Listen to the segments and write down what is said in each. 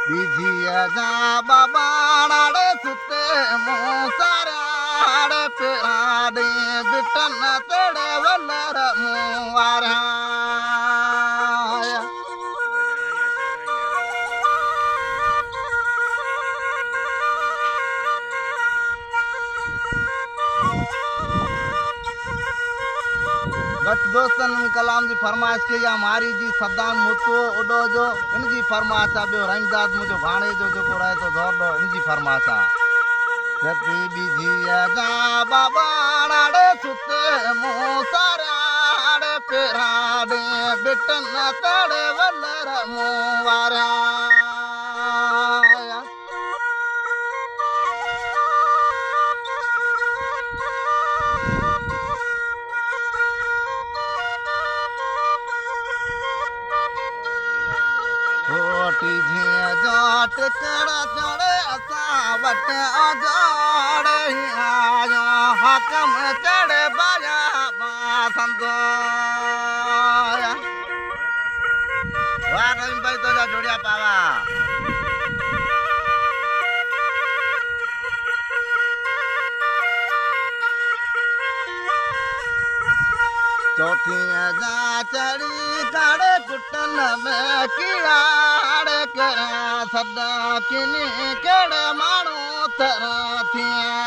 बीजिया जा बाबाड़े सुते मोसारे पेराडे बिटन तेड़े वलर मुवारा बस दोस्तन कलाम जी फरमाइश के या मारी जी सदाम मुतो उडो जो इन जी फरमाइश आ बे रंगदाद मुझो भाणे जो जो रहे तो दौर दो इन जी फरमाइश आ जती बीजिया जा बाबाड़े सुते मोसारे पेराडे बिटन तड़े वलर मुवारा टिकड़ा चढ़े असा वट जोड़े आयो हकम चढ़े बाया संतो वाह रहीम भाई तो जा जोड़िया पावा चौथी जा चढ़ी काड़े कुटन में कियाड़े करा सदा किनी केड़े मानो तरह थिया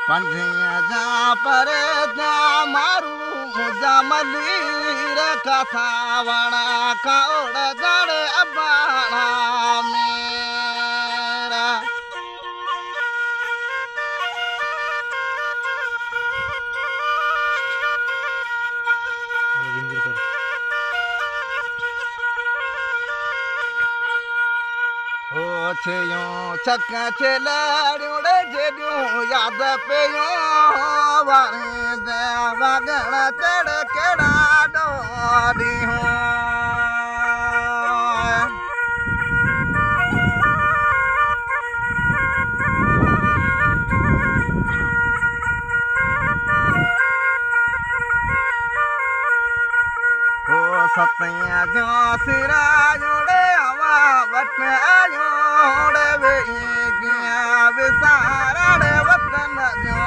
पंजिया जा पर जा मारू मुझा मलीर कसावड़ा काउड़ जड़े अबाड़ा मेरा हो छेयो चक चेलड़े जेडियो याद पेयो वारे दे वगण चढ़ केड़ा डोडी हो सतैया जो सिरा जोड़े हवा वट आयोड़े वे गया विसारा वतन जो